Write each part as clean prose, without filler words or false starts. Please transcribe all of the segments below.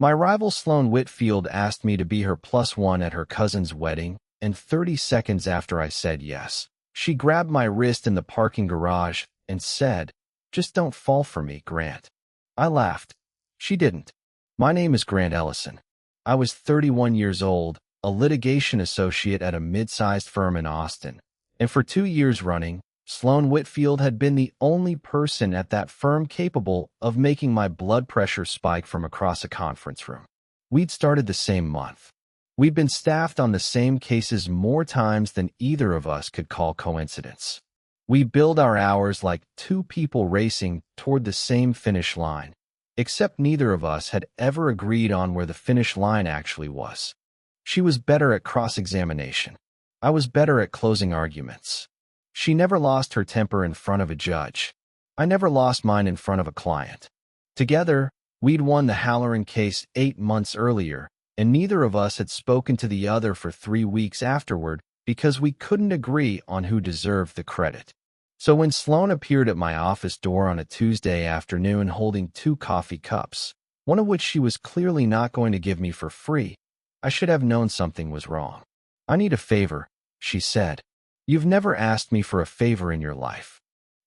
My rival Sloane Whitfield asked me to be her +1 at her cousin's wedding, and 30 seconds after I said yes, she grabbed my wrist in the parking garage and said, "Just don't fall for me, Grant." I laughed. She didn't. My name is Grant Ellison. I was 31 years old, a litigation associate at a mid-sized firm in Austin, and for 2 years running, Sloane Whitfield had been the only person at that firm capable of making my blood pressure spike from across a conference room. We'd started the same month. We'd been staffed on the same cases more times than either of us could call coincidence. We billed our hours like two people racing toward the same finish line, except neither of us had ever agreed on where the finish line actually was. She was better at cross-examination. I was better at closing arguments. She never lost her temper in front of a judge. I never lost mine in front of a client. Together, we'd won the Halloran case 8 months earlier, and neither of us had spoken to the other for 3 weeks afterward because we couldn't agree on who deserved the credit. So when Sloane appeared at my office door on a Tuesday afternoon holding 2 coffee cups, one of which she was clearly not going to give me for free, I should have known something was wrong. "I need a favor," she said. "You've never asked me for a favor in your life."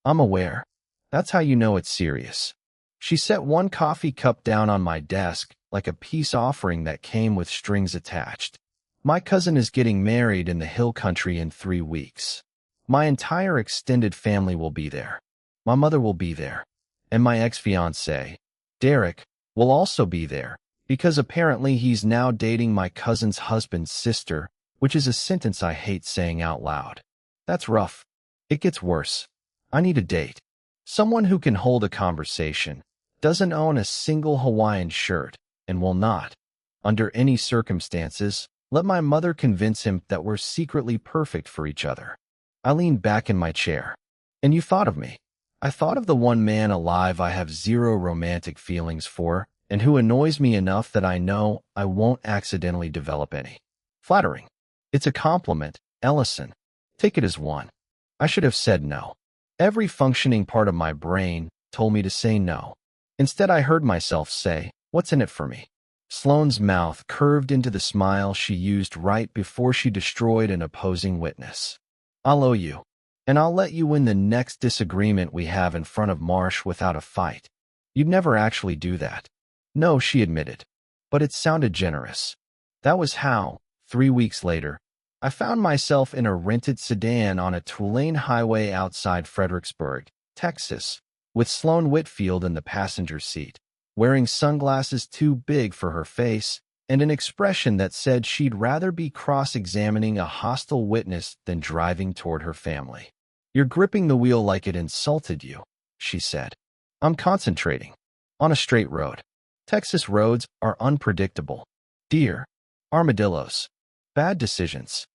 "I'm aware. That's how you know it's serious." She set 1 coffee cup down on my desk like a peace offering that came with strings attached. "My cousin is getting married in the hill country in 3 weeks. My entire extended family will be there. My mother will be there. And my ex-fiancé, Derek, will also be there, because apparently he's now dating my cousin's husband's sister, which is a sentence I hate saying out loud. That's rough. It gets worse. I need a date. Someone who can hold a conversation, doesn't own a single Hawaiian shirt, and will not, under any circumstances, let my mother convince him that we're secretly perfect for each other." I leaned back in my chair. "And you thought of me." "I thought of the one man alive I have zero romantic feelings for, and who annoys me enough that I know I won't accidentally develop any." "Flattering." "It's a compliment, Ellison. Take it as one." I should have said no. Every functioning part of my brain told me to say no. Instead, I heard myself say, "What's in it for me?" Sloane's mouth curved into the smile she used right before she destroyed an opposing witness. "I'll owe you. And I'll let you win the next disagreement we have in front of Marsh without a fight." "You'd never actually do that." "No," she admitted. "But it sounded generous." That was how, 3 weeks later, I found myself in a rented sedan on a two-lane highway outside Fredericksburg, Texas, with Sloane Whitfield in the passenger seat, wearing sunglasses too big for her face, and an expression that said she'd rather be cross-examining a hostile witness than driving toward her family. "You're gripping the wheel like it insulted you," she said. "I'm concentrating. On a straight road. Texas roads are unpredictable. Deer. Armadillos. Bad decisions."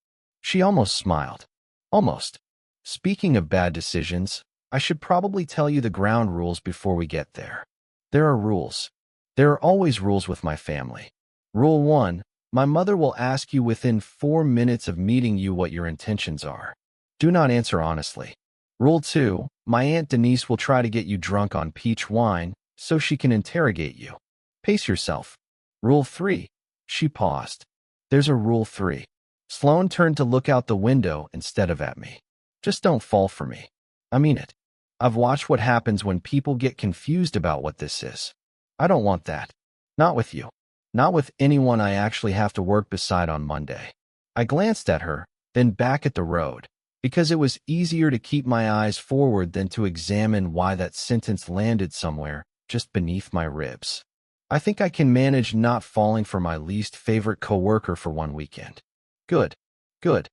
She almost smiled. "Almost. Speaking of bad decisions, I should probably tell you the ground rules before we get there. There are rules. There are always rules with my family. Rule 1, my mother will ask you within 4 minutes of meeting you what your intentions are. Do not answer honestly. Rule 2, my Aunt Denise will try to get you drunk on peach wine so she can interrogate you. Pace yourself. Rule 3. She paused. "There's a rule 3. Sloane turned to look out the window instead of at me. "Just don't fall for me. I mean it. I've watched what happens when people get confused about what this is. I don't want that. Not with you. Not with anyone I actually have to work beside on Monday." I glanced at her, then back at the road, because it was easier to keep my eyes forward than to examine why that sentence landed somewhere just beneath my ribs. "I think I can manage not falling for my least favorite coworker for one weekend." "Good. Good."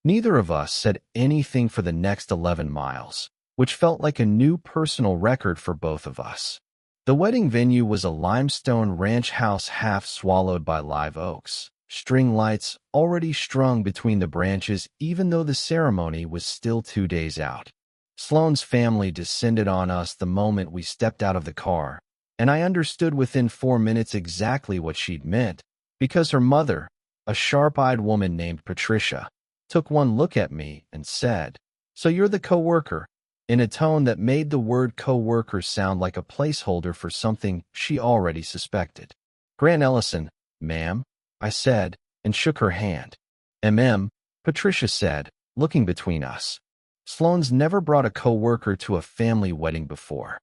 Neither of us said anything for the next 11 miles, which felt like a new personal record for both of us. The wedding venue was a limestone ranch house half swallowed by live oaks, string lights already strung between the branches even though the ceremony was still 2 days out. Sloane's family descended on us the moment we stepped out of the car, and I understood within 4 minutes exactly what she'd meant, because her mother, a sharp-eyed woman named Patricia, took one look at me and said, "So you're the coworker," in a tone that made the word coworker sound like a placeholder for something she already suspected. Gran Ellison, ma'am, I said, and shook her hand. Patricia said, looking between us. Sloane's never brought a co-worker to a family wedding before.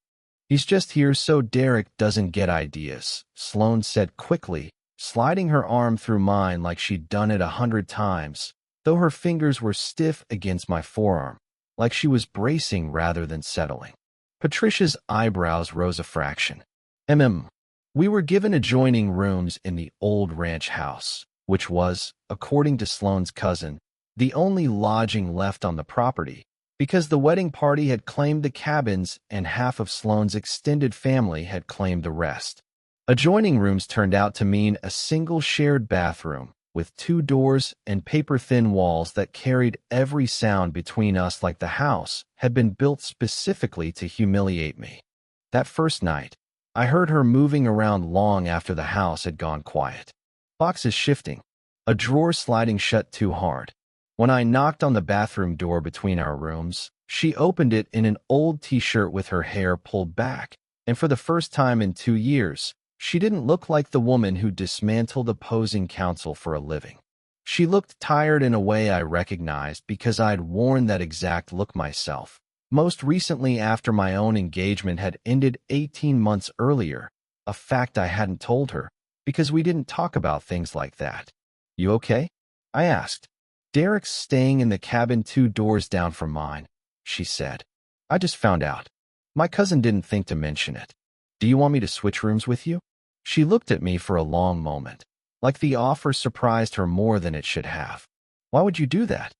He's just here so Derek doesn't get ideas, Sloane said quickly, sliding her arm through mine like she'd done it 100 times, though her fingers were stiff against my forearm, like she was bracing rather than settling. Patricia's eyebrows rose a fraction. We were given adjoining rooms in the old ranch house, which was, according to Sloane's cousin, the only lodging left on the property, because the wedding party had claimed the cabins and half of Sloane's extended family had claimed the rest. Adjoining rooms turned out to mean a single shared bathroom, with 2 doors and paper-thin walls that carried every sound between us like the house had been built specifically to humiliate me. That first night, I heard her moving around long after the house had gone quiet. Boxes shifting, a drawer sliding shut too hard. When I knocked on the bathroom door between our rooms, she opened it in an old t-shirt with her hair pulled back, and for the first time in 2 years, she didn't look like the woman who dismantled opposing counsel for a living. She looked tired in a way I recognized because I'd worn that exact look myself, most recently after my own engagement had ended 18 months earlier, a fact I hadn't told her, because we didn't talk about things like that. "You okay?" I asked. "Derek's staying in the cabin 2 doors down from mine," she said. "I just found out. My cousin didn't think to mention it. Do you want me to switch rooms with you?" She looked at me for a long moment, like the offer surprised her more than it should have. "Why would you do that?"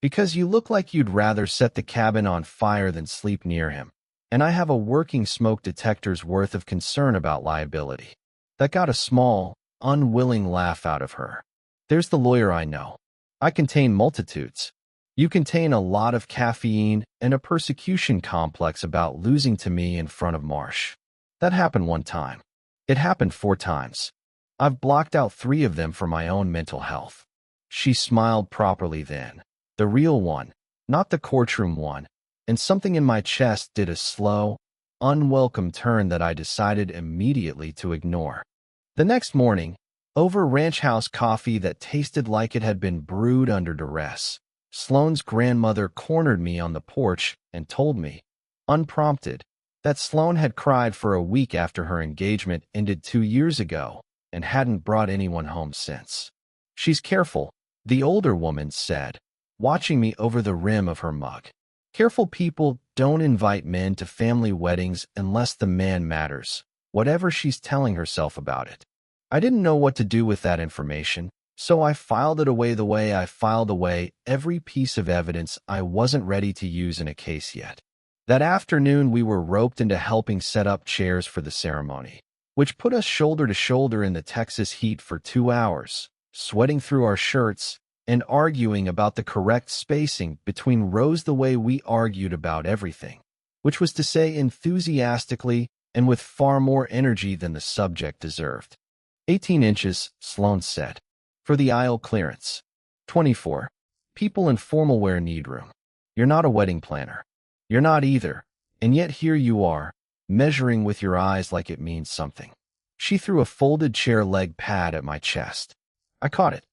"Because you look like you'd rather set the cabin on fire than sleep near him, and I have a working smoke detector's worth of concern about liability." That got a small, unwilling laugh out of her. "There's the lawyer I know. I contain multitudes. You contain a lot of caffeine and a persecution complex about losing to me in front of Marsh. That happened 1 time. It happened 4 times. I've blocked out 3 of them for my own mental health." She smiled properly then. The real one, not the courtroom one, and something in my chest did a slow, unwelcome turn that I decided immediately to ignore. The next morning, over ranch house coffee that tasted like it had been brewed under duress, Sloane's grandmother cornered me on the porch and told me, unprompted, that Sloane had cried for a week after her engagement ended 2 years ago and hadn't brought anyone home since. "She's careful," the older woman said, watching me over the rim of her mug. "Careful people don't invite men to family weddings unless the man matters, whatever she's telling herself about it." I didn't know what to do with that information, so I filed it away the way I filed away every piece of evidence I wasn't ready to use in a case yet. That afternoon, we were roped into helping set up chairs for the ceremony, which put us shoulder to shoulder in the Texas heat for 2 hours, sweating through our shirts and arguing about the correct spacing between rows the way we argued about everything, which was to say enthusiastically and with far more energy than the subject deserved. 18 inches, Sloane said, for the aisle clearance. 24. People in formal wear need room. You're not a wedding planner. You're not either, and yet here you are, measuring with your eyes like it means something. She threw a folded chair leg pad at my chest. I caught it.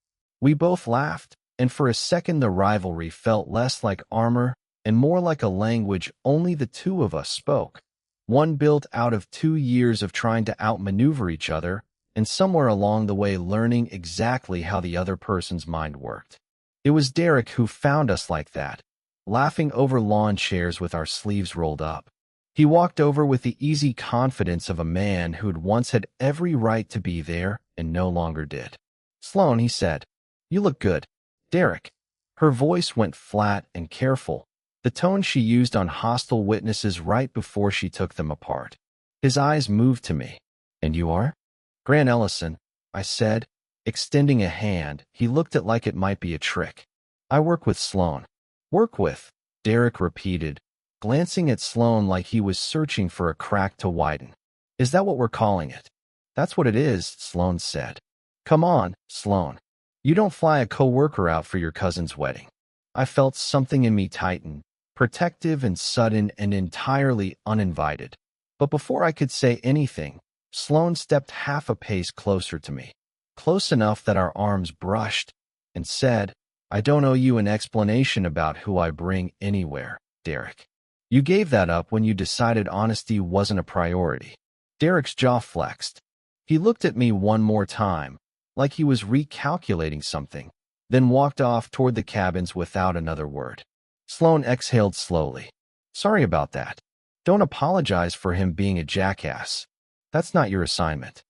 We both laughed, and for a second the rivalry felt less like armor and more like a language only the 2 of us spoke, one built out of 2 years of trying to outmaneuver each other and somewhere along the way learning exactly how the other person's mind worked. It was Derek who found us like that, laughing over lawn chairs with our sleeves rolled up. He walked over with the easy confidence of a man who'd once had every right to be there and no longer did. "Sloane," he said, "you look good." "Derek." Her voice went flat and careful, the tone she used on hostile witnesses right before she took them apart. His eyes moved to me. "And you are?" "Gran Ellison," I said, extending a hand he looked at like it might be a trick. "I work with Sloane." "Work with," Derek repeated, glancing at Sloane like he was searching for a crack to widen. "Is that what we're calling it?" "That's what it is," Sloane said. "Come on, Sloane. You don't fly a co-worker out for your cousin's wedding." I felt something in me tighten, protective and sudden and entirely uninvited. But before I could say anything, Sloane stepped half a pace closer to me, close enough that our arms brushed, and said, I don't owe you an explanation about who I bring anywhere, Derek. You gave that up when you decided honesty wasn't a priority. Derek's jaw flexed. He looked at me one more time, like he was recalculating something, then walked off toward the cabins without another word. Sloane exhaled slowly. Sorry about that. Don't apologize for him being a jackass. That's not your assignment.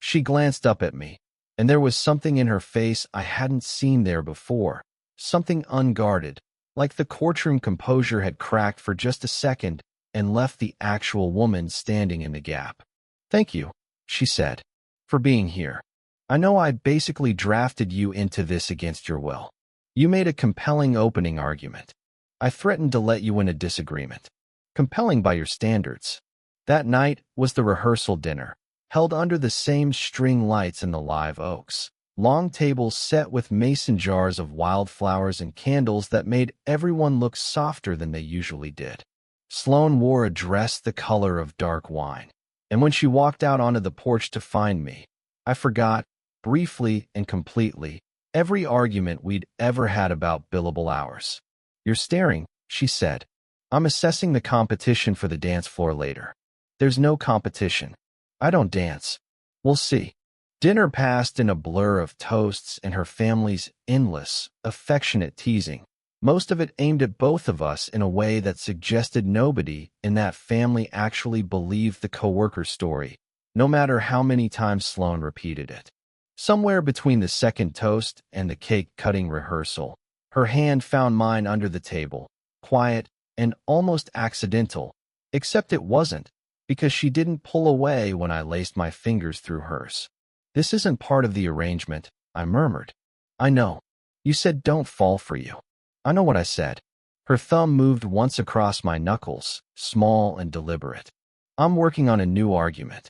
She glanced up at me, and there was something in her face I hadn't seen there before, something unguarded, like the courtroom composure had cracked for just a second and left the actual woman standing in the gap. Thank you, she said, for being here. I know I basically drafted you into this against your will. You made a compelling opening argument. I threatened to let you win a disagreement. Compelling by your standards. That night was the rehearsal dinner, held under the same string lights in the live oaks. Long tables set with mason jars of wildflowers and candles that made everyone look softer than they usually did. Sloane wore a dress the color of dark wine, and when she walked out onto the porch to find me, I forgot, briefly and completely, every argument we'd ever had about billable hours. You're staring, she said. I'm assessing the competition for the dance floor later. There's no competition. I don't dance. We'll see. Dinner passed in a blur of toasts and her family's endless, affectionate teasing, most of it aimed at both of us in a way that suggested nobody in that family actually believed the coworker story, no matter how many times Sloane repeated it. Somewhere between the second toast and the cake-cutting rehearsal, her hand found mine under the table, quiet and almost accidental, except it wasn't, because she didn't pull away when I laced my fingers through hers. This isn't part of the arrangement, I murmured. I know. You said don't fall for you. I know what I said. Her thumb moved once across my knuckles, small and deliberate. I'm working on a new argument.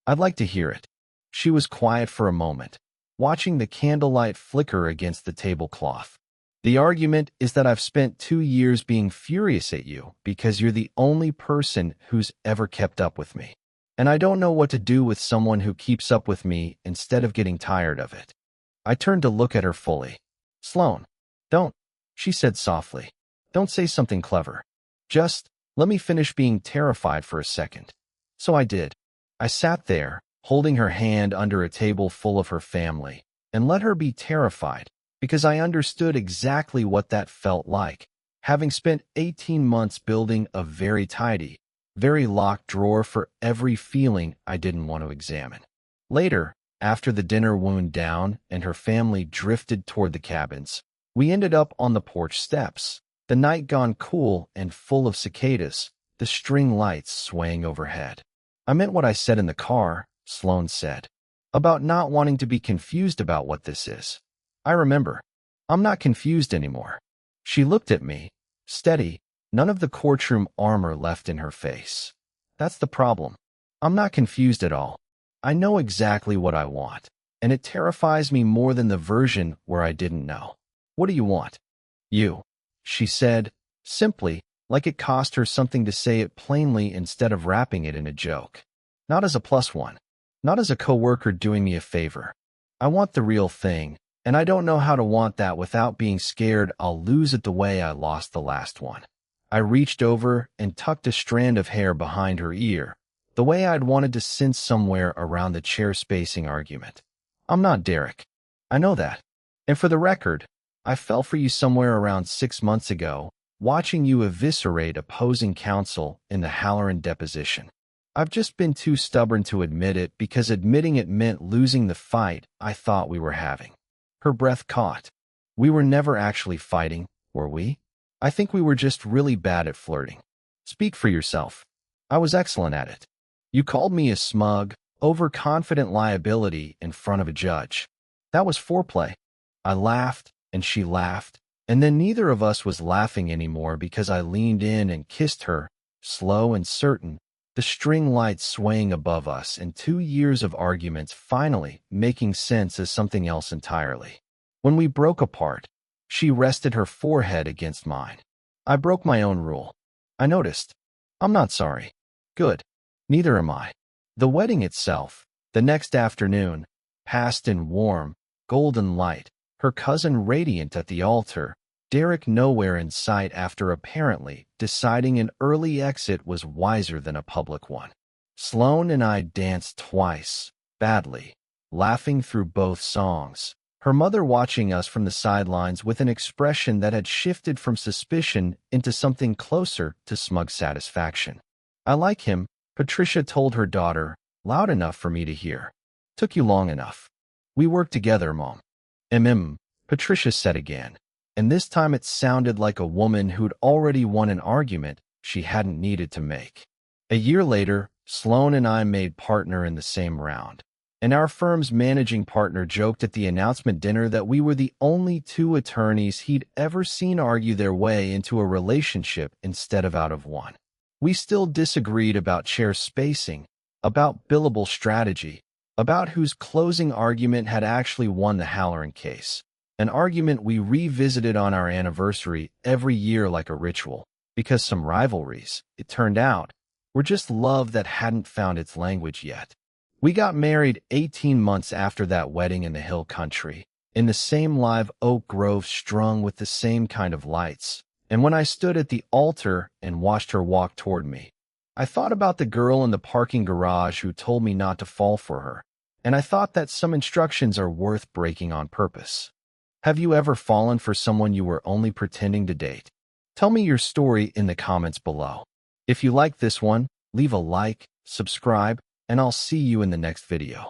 I'd like to hear it. She was quiet for a moment, watching the candlelight flicker against the tablecloth. The argument is that I've spent 2 years being furious at you because you're the only person who's ever kept up with me. And I don't know what to do with someone who keeps up with me instead of getting tired of it. I turned to look at her fully. Sloane, don't, she said softly. Don't say something clever. Just let me finish being terrified for a second. So I did. I sat there, holding her hand under a table full of her family, and let her be terrified, because I understood exactly what that felt like, having spent 18 months building a very tidy, very locked drawer for every feeling I didn't want to examine. Later, after the dinner wound down and her family drifted toward the cabins, we ended up on the porch steps, the night gone cool and full of cicadas, the string lights swaying overhead. I meant what I said in the car, Sloane said, about not wanting to be confused about what this is. I remember. I'm not confused anymore. She looked at me, steady, none of the courtroom armor left in her face. That's the problem. I'm not confused at all. I know exactly what I want, and it terrifies me more than the version where I didn't know. What do you want? You, she said, simply, like it cost her something to say it plainly instead of wrapping it in a joke. Not as a +1. Not as a coworker doing me a favor. I want the real thing, and I don't know how to want that without being scared I'll lose it the way I lost the last one. I reached over and tucked a strand of hair behind her ear, the way I'd wanted to cinch somewhere around the chair spacing argument. I'm not Derek. I know that. And for the record, I fell for you somewhere around 6 months ago, watching you eviscerate opposing counsel in the Halloran deposition. I've just been too stubborn to admit it because admitting it meant losing the fight I thought we were having. Her breath caught. We were never actually fighting, were we? I think we were just really bad at flirting. Speak for yourself. I was excellent at it. You called me a smug, overconfident liability in front of a judge. That was foreplay. I laughed, and she laughed, and then neither of us was laughing anymore because I leaned in and kissed her, slow and certain, the string lights swaying above us and 2 years of arguments finally making sense as something else entirely. When we broke apart, she rested her forehead against mine. I broke my own rule. I noticed. I'm not sorry. Good. Neither am I. The wedding itself, the next afternoon, passed in warm, golden light, her cousin radiant at the altar, Derek nowhere in sight after apparently deciding an early exit was wiser than a public one. Sloane and I danced twice, badly, laughing through both songs, her mother watching us from the sidelines with an expression that had shifted from suspicion into something closer to smug satisfaction. "I like him," Patricia told her daughter, loud enough for me to hear. "Took you long enough. We worked together, Mom." Patricia said again, and this time it sounded like a woman who'd already won an argument she hadn't needed to make. A year later, Sloane and I made partner in the same round, and our firm's managing partner joked at the announcement dinner that we were the only two attorneys he'd ever seen argue their way into a relationship instead of out of one. We still disagreed about chair spacing, about billable strategy, about whose closing argument had actually won the Halloran case, an argument we revisited on our anniversary every year like a ritual, because some rivalries, it turned out, were just love that hadn't found its language yet. We got married 18 months after that wedding in the hill country, in the same live oak grove strung with the same kind of lights, and when I stood at the altar and watched her walk toward me, I thought about the girl in the parking garage who told me not to fall for her, and I thought that some instructions are worth breaking on purpose. Have you ever fallen for someone you were only pretending to date? Tell me your story in the comments below. If you like this one, leave a like, subscribe, and I'll see you in the next video.